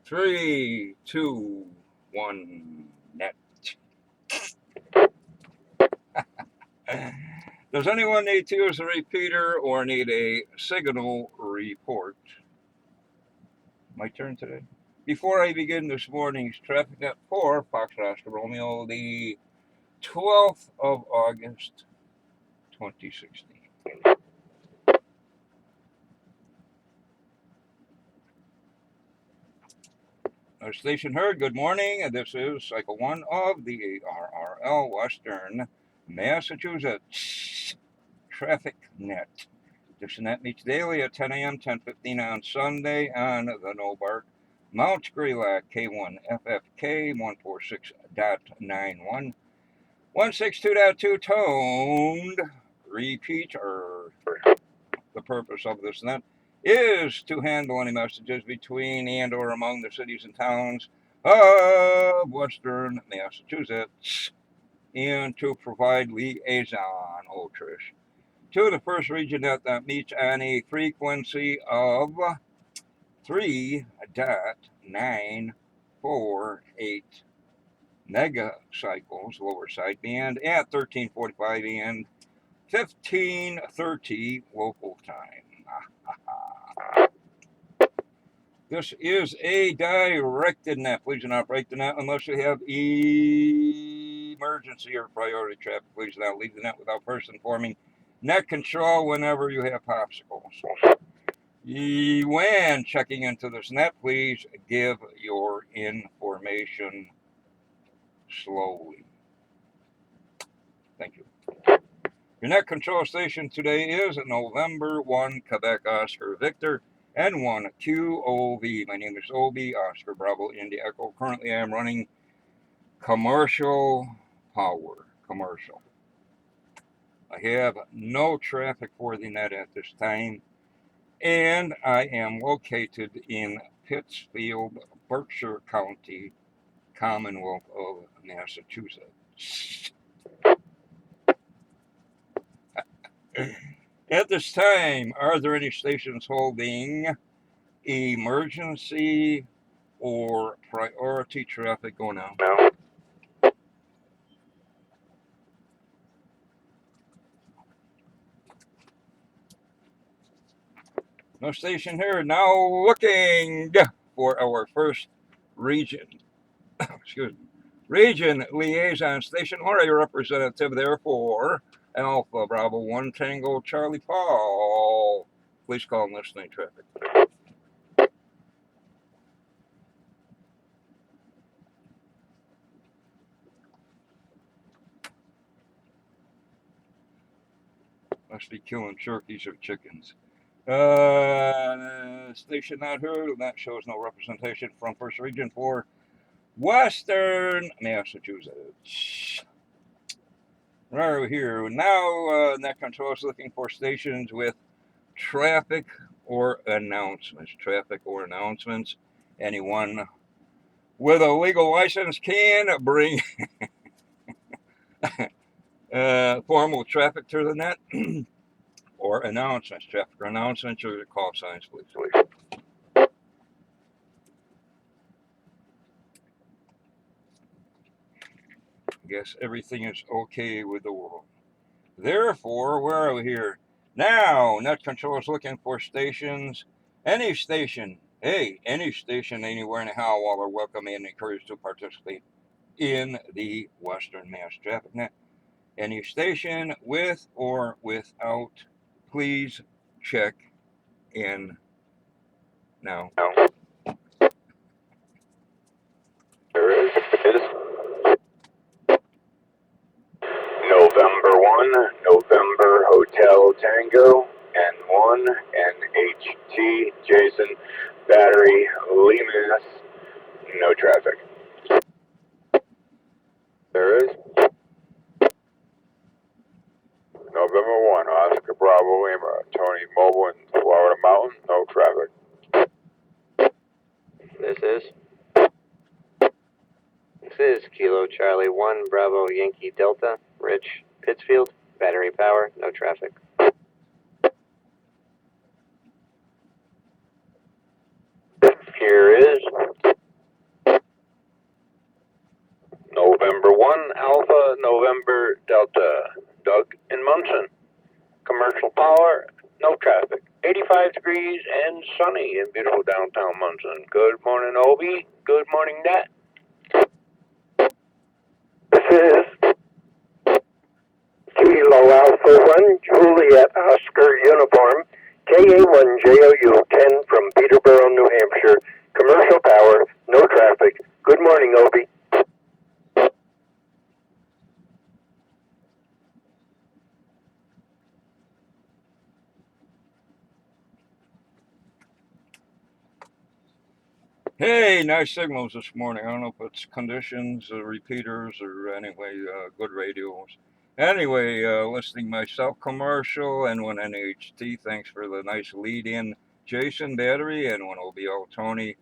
Three, two, one, net. Does anyone need to use a repeater or need a signal report? My turn today. Before I begin this morning's traffic at 4, Foxtrot Oscar Romeo, the 12th of August, 2016. Station heard, good morning. This is Cycle 1 of the ARRL Western Massachusetts Traffic Net. This net meets daily at 10 a.m., 10:15 on Sunday on the Nobark Mount Grelac K1 FFK 146.91, 162.2 toned repeater. The purpose of this net is to handle any messages between and or among the cities and towns of Western Massachusetts and to provide liaison, to the first region that meets on a frequency of 3.948 megacycles, lower sideband, at 13:45 and 15:30 local time. This is a directed net. Please do not break the net unless you have emergency or priority traffic. Please do not leave the net without first informing net control whenever you have popsicles. When checking into this net, please give your information slowly. Thank you. Your net control station today is November 1, Quebec Oscar Victor, N1 QOV. My name is Obi, Oscar Bravo India Echo. Currently I am running commercial power. Commercial. I have no traffic for the net at this time, and I am located in Pittsfield, Berkshire County, Commonwealth of Massachusetts. At this time, are there any stations holding emergency or priority traffic going on? No. No station here. Now looking for our first region. Region liaison station or a representative there for Alpha Bravo 1 Tango Charlie Paul. Please call and listening traffic. Must be killing turkeys or chickens. Station not heard. That shows no representation from first region for Western Massachusetts. Right here. Now, net control is looking for stations with traffic or announcements. Traffic or announcements. Anyone with a legal license can bring formal traffic to the net or announcements. Traffic or announcements or call signs, please. I guess everything is okay with the world. Therefore, where are we here? Now, net control is looking for stations. Any station, any station anywhere in the Howell are welcome and encouraged to participate in the Western Mass Traffic Net. Any station with or without, please check in now. No. There is. November 1, November Hotel Tango, N1, NHT, Jason, Battery, Lemus, no traffic. There is. November 1, Oscar Bravo Lima, Tony Mobile and Florida Mountain, no traffic. This is Kilo Charlie 1, Bravo Yankee Delta, Rich, Pittsfield, battery power, no traffic. Here is November Delta, Doug in Munson. Commercial power, no traffic. 85 degrees and sunny in beautiful downtown Munson. Good morning, Obi. Good morning, Nat. This is Kilo Alpha 1, Juliet Oscar Uniform, KA1JOU 10 from Peterborough, New Hampshire. Commercial power, no traffic. Good morning, Obi. Hey, nice signals this morning. I don't know if it's conditions, repeaters, or anyway, good radios. Anyway, listening myself commercial, N1NHT. Thanks for the nice lead in. Jason Battery, N1OBL Tony,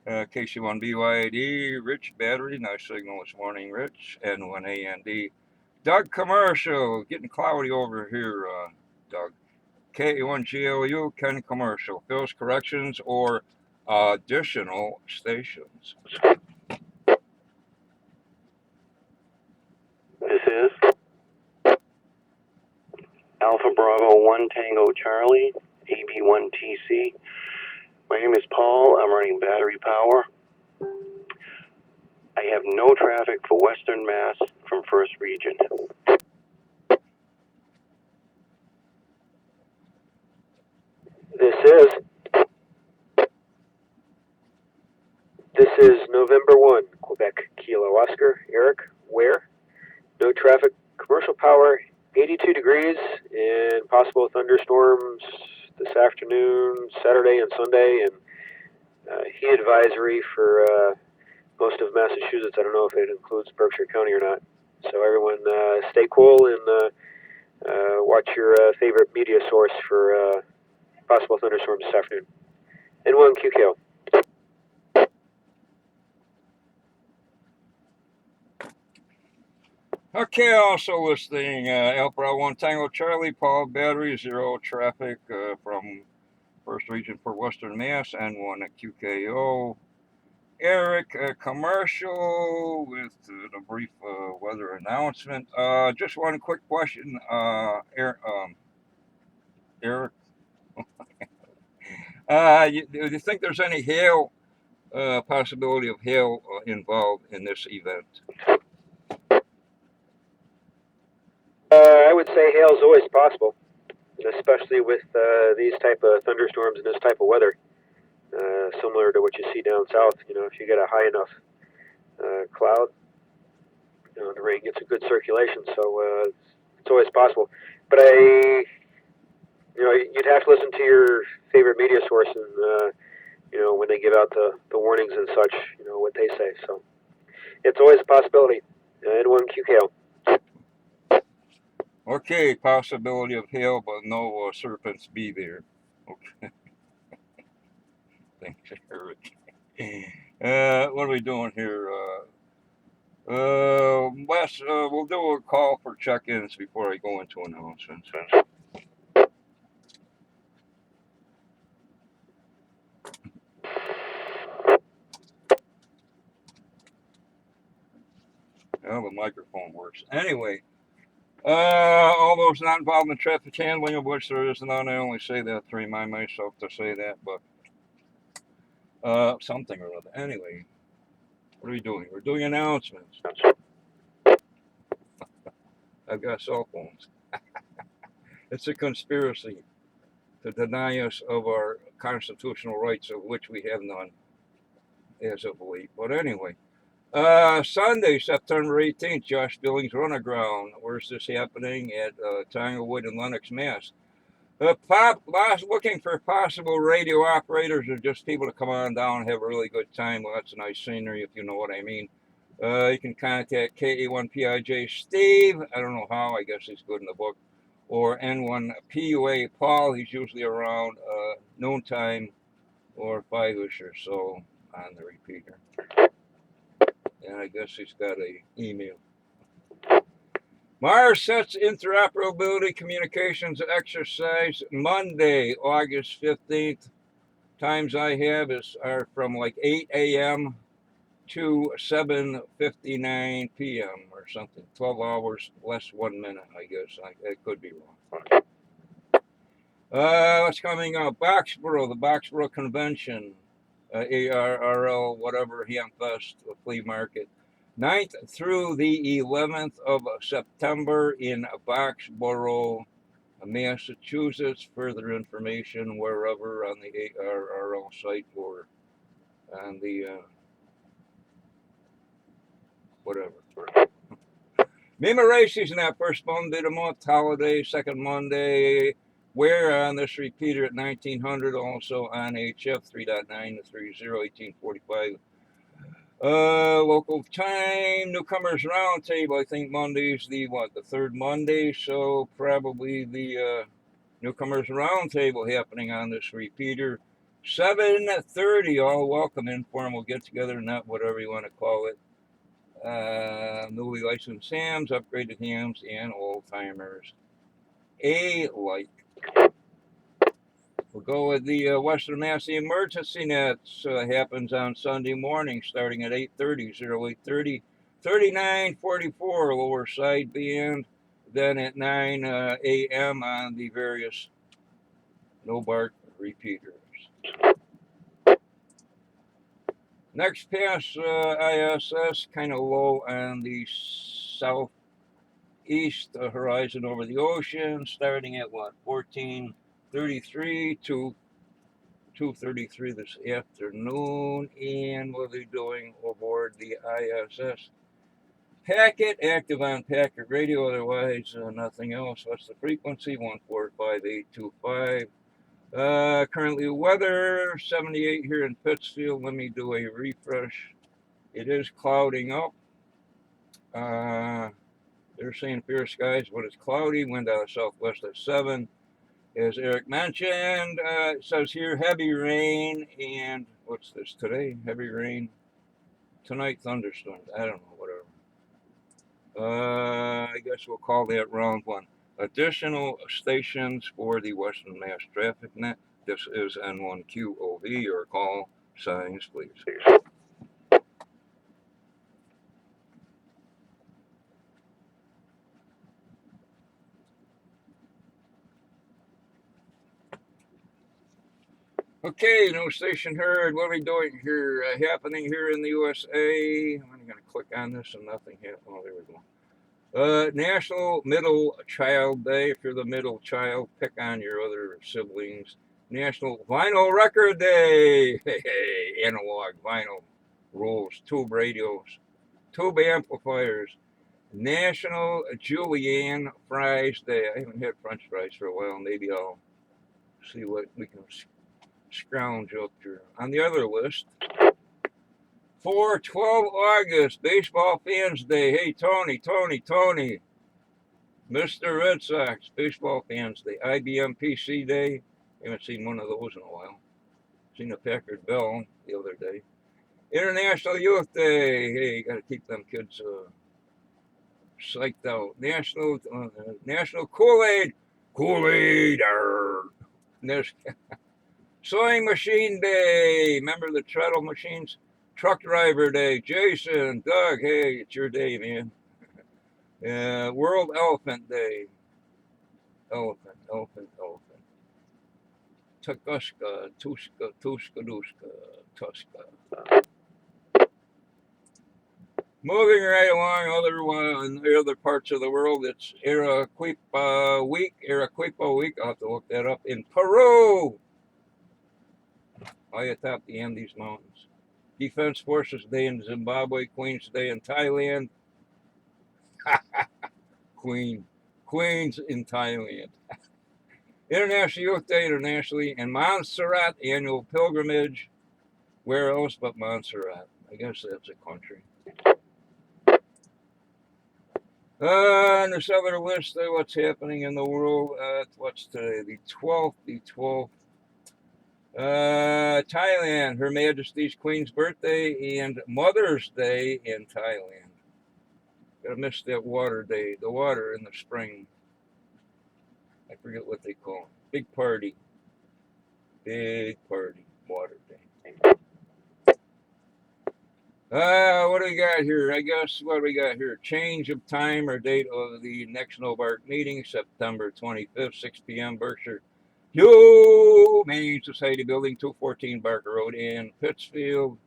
KC1BYD, Rich Battery, nice signal this morning, Rich, N1AND. Doug Commercial, getting cloudy over here, Doug. K1GLU, Ken Commercial, Phil's Corrections, or additional stations. This is Alpha Bravo 1 Tango Charlie, AB1TC. My name is Paul. I'm running battery power. I have no traffic for Western Mass from First Region. This is November 1, Quebec Kilo Oscar, Eric, where? No traffic, commercial power, 82 degrees, and possible thunderstorms this afternoon, Saturday and Sunday, and heat advisory for most of Massachusetts. I don't know if it includes Berkshire County or not. So everyone stay cool and watch your favorite media source for possible thunderstorms this afternoon. N1QKO. Okay, also listening Alpha 1 Tango Charlie, Paul Battery, zero traffic from First Region for Western Mass, N1 QKO. Eric, commercial with the brief weather announcement. Just one quick question, Eric. Do you think there's any hail, possibility of hail involved in this event? I would say hail is always possible, especially with these type of thunderstorms and this type of weather. Similar to what you see down south, if you get a high enough cloud, the rain gets a good circulation, so it's always possible. But you'd have to listen to your favorite media source and, when they give out the warnings and such, what they say. So it's always a possibility. N1QKO. Okay, possibility of hail, but no serpents be there. Okay. Thanks, Eric. What are we doing here? Wes, we'll do a call for check-ins before I go into announcements. Well, the microphone works. Anyway, all those not involved in traffic handling, of which there is none, I only say that to remind myself to say that, but something or other. Anyway, what are we doing? We're doing announcements. I've got cell phones. It's a conspiracy to deny us of our constitutional rights, of which we have none as of late. But anyway, Sunday, September 18th, Josh Billings Runaground. Where's this happening? At Tanglewood and Lenox, Mass. Looking for possible radio operators or just people to come on down and have a really good time. Well, that's nice scenery, if you know what I mean. You can contact KA1PIJ Steve. I don't know how. I guess he's good in the book. Or N1PUA Paul. He's usually around noontime or 5-ish or so on the repeater. And I guess he's got an email. Mars sets interoperability communications exercise Monday, August 15th. Times I have are from like 8 a.m. to 7:59 p.m. or something. 12 hours less 1 minute, I guess. It could be wrong. What's coming up? Boxborough, the Boxborough Convention, ARRL, whatever, Hamfest, flea market. 9th through the 11th of September in Boxborough, Massachusetts. Further information wherever on the ARRL site or on the whatever. Commemorations that first Monday of the month, holiday, second Monday. Where on this repeater at 1900, also on HF 3.9 to 30, 1845. Local time, newcomers roundtable. I think Monday's the third Monday, so probably the newcomers roundtable happening on this repeater. 7:30, all welcome, informal get together, not whatever you want to call it. Newly licensed hams, upgraded hams, and old timers alike. We'll go with the Western Mass Emergency Nets. Happens on Sunday morning starting at 8:30, 08:30, 3944 lower side band. Then at 9 a.m. on the various no bark repeaters. Next pass ISS, kind of low on the southeast horizon over the ocean, starting at 14:33 to 2:33 this afternoon, and we'll be doing aboard the ISS. Packet, active on packet radio, otherwise nothing else. What's the frequency? 145.825. Currently weather, 78 here in Pittsfield. Let me do a refresh. It is clouding up. They're saying fair skies, but it's cloudy. Wind out of southwest at 7. As Eric mentioned, it says here heavy rain, and what's this today? Heavy rain. Tonight, thunderstorms. I don't know, whatever. I guess we'll call that round 1. Additional stations for the Western Mass Traffic Net. This is N1QOV. Your call signs, please. Okay, no station heard. What are we doing here? Happening here in the USA. I'm going to click on this and nothing happened. Oh, there we go. National Middle Child Day. If you're the middle child, pick on your other siblings. National Vinyl Record Day. Hey, analog vinyl rules. Tube radios. Tube amplifiers. National Julienne Fries Day. I haven't had French fries for a while. Maybe I'll see what we can scrounge up here. On the other list, for 12 August, Baseball Fans Day. Hey, Tony, Mr. Red Sox, Baseball Fans Day. IBM PC Day. Haven't seen one of those in a while. Seen a Packard Bell the other day. International Youth Day. Hey, you got to keep them kids psyched out. National Kool-Aid. Sewing Machine Day. Remember the treadle machines? Truck Driver Day. Jason, Doug, hey, it's your day, man. World Elephant Day. Elephant. Tuska, Tuska. Moving right along, in the other parts of the world, it's Arequipa Week. I'll have to look that up. In Peru, high atop the Andes Mountains. Defense Forces Day in Zimbabwe. Queen's Day in Thailand. Queens in Thailand. International Youth Day internationally. And Montserrat Annual Pilgrimage. Where else but Montserrat? I guess that's a country. On this other list, what's happening in the world? What's today? The 12th. Thailand, Her Majesty's Queen's birthday and Mother's Day in Thailand. Gotta miss that water day, the water in the spring. I forget what they call it. Big party, water day. What do we got here? I guess what do we got here? Change of time or date of the next NOBARC meeting, September 25th, 6 p.m. Berkshire Humane Society Building, 214 Barker Road in Pittsfield.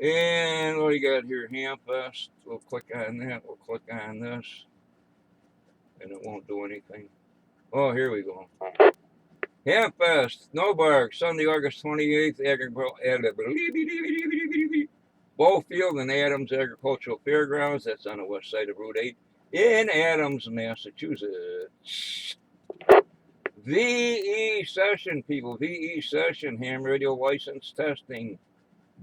And what do you got here? Hamfest. We'll click on that. We'll click on this. And it won't do anything. Oh, here we go. Hamfest, NOBARC, Sunday, August 28th, Bowfield and Adams Agricultural Fairgrounds. That's on the west side of Route 8 in Adams, Massachusetts. VE session, people. VE session, ham radio license testing.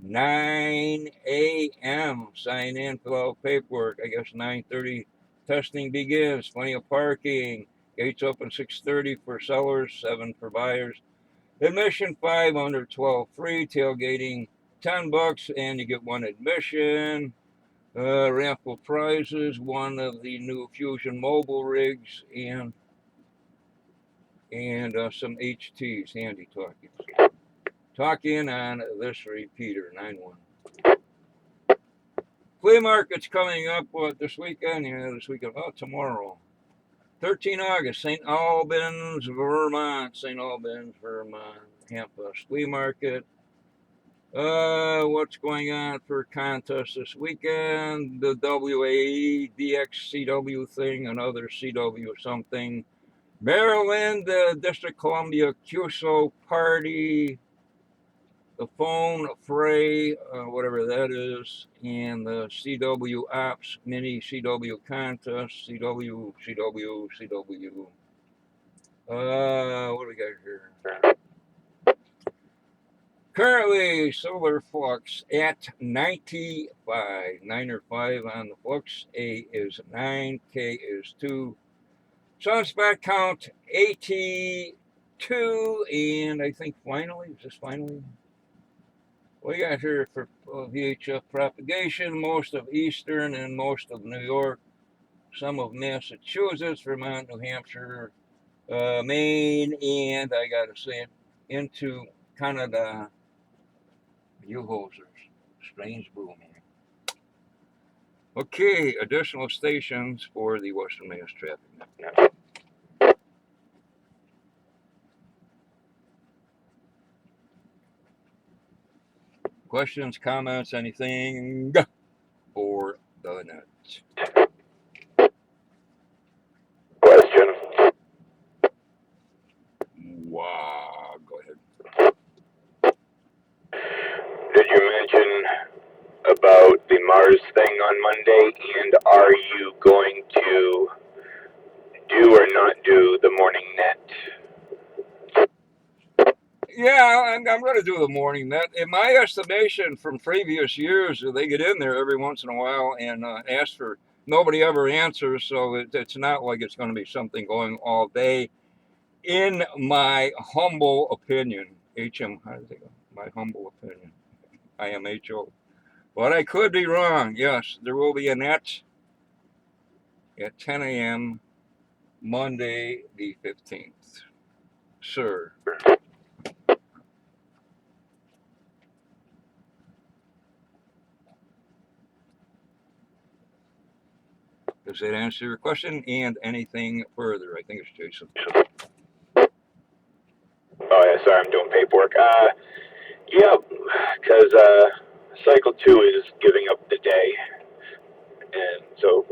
9 a.m. Sign in, fill out paperwork. I guess 9:30 testing begins. Plenty of parking. Gates open 6:30 for sellers, 7 for buyers. Admission 5 under 12 free. Tailgating $10 and you get 1 admission. Raffle prizes, 1 of the new Fusion mobile rigs and some HTs, handy talkies. Talk in on this repeater, 91. Flea market's coming up, what, this weekend? Yeah, this weekend. Oh, tomorrow. 13 August, St. Albans, Vermont. St. Albans, Vermont. Hamfest Flea Market. What's going on for contests this weekend? The WAE, DXCW thing, another CW something. Maryland, District Columbia QSO party. The phone fray, whatever that is, and the CW Ops mini CW contest, CW. What do we got here? Currently, Solar Flux at 95. 9 or 5 on the Flux. A is 9, K is 2. Sunspot count 82, and I think finally, is this finally? We got here for VHF propagation, most of Eastern and most of New York, some of Massachusetts, Vermont, New Hampshire, Maine, and I gotta say it, into Canada. You hosers, strange brew, man. Okay, additional stations for the Western Mass traffic net. Questions, comments, anything for the net? Question. Wow, go ahead. Did you mention about the Mars thing on Monday, and are you going to do or not do the morning net? Yeah, I'm going to do the morning net. In my estimation from previous years, they get in there every once in a while and ask for, nobody ever answers, so it's not like it's going to be something going all day. In my humble opinion, HM, how does it go? My humble opinion, IMHO. But I could be wrong. Yes, there will be a net at 10 a.m. Monday the 15th. Sir. Does that answer your question and anything further? I think it's Jason. Oh yeah, sorry, I'm doing paperwork. Yeah, because cycle 2 is giving up the day, and so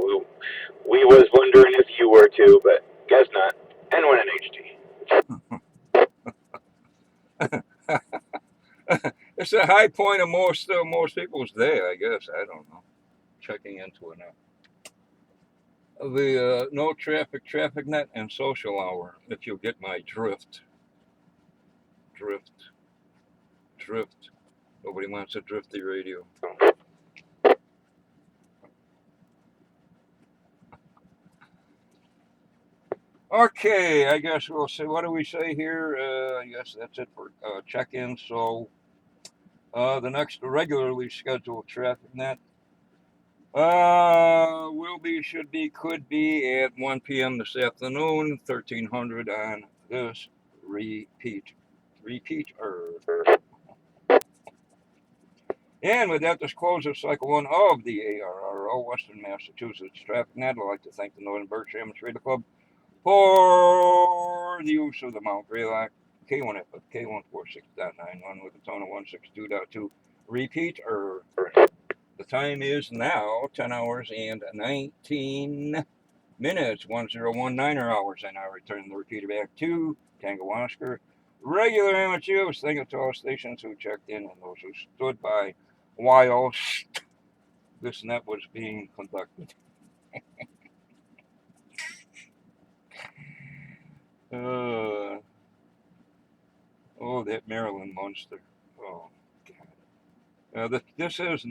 we was wondering if you were too, but guess not. N1 and HT. It's a high point of most people's day, I guess. I don't know. Checking into it now. The no traffic net and social hour, if you get my drift. Nobody wants a drifty radio. Okay, I guess we'll say, what do we say here? I guess that's it for check-in. So the next regularly scheduled traffic net could be at 1 p.m. this afternoon, 1300 on this repeater. And with that, this closes cycle one of the ARRO Western Massachusetts Traffic Net. I'd like to thank the Northern Berkshire Amateur Radio Club for the use of the Mount Greylock K1F of K146.91 with a tone of 162.2. Repeat, the time is now 10 hours and 19 minutes, 1019 hours, and I return the repeater back to Tango Oscar. Regular amateurs, thank you to all stations who checked in and those who stood by while this net was being conducted. That Maryland monster. Oh, God. This is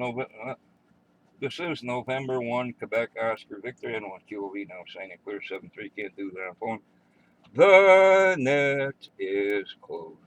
November 1, Quebec Oscar Victor, and 1 QOV now signing clear 7-3. Can't do that on phone. The net is closed.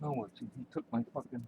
Oh, he took my fucking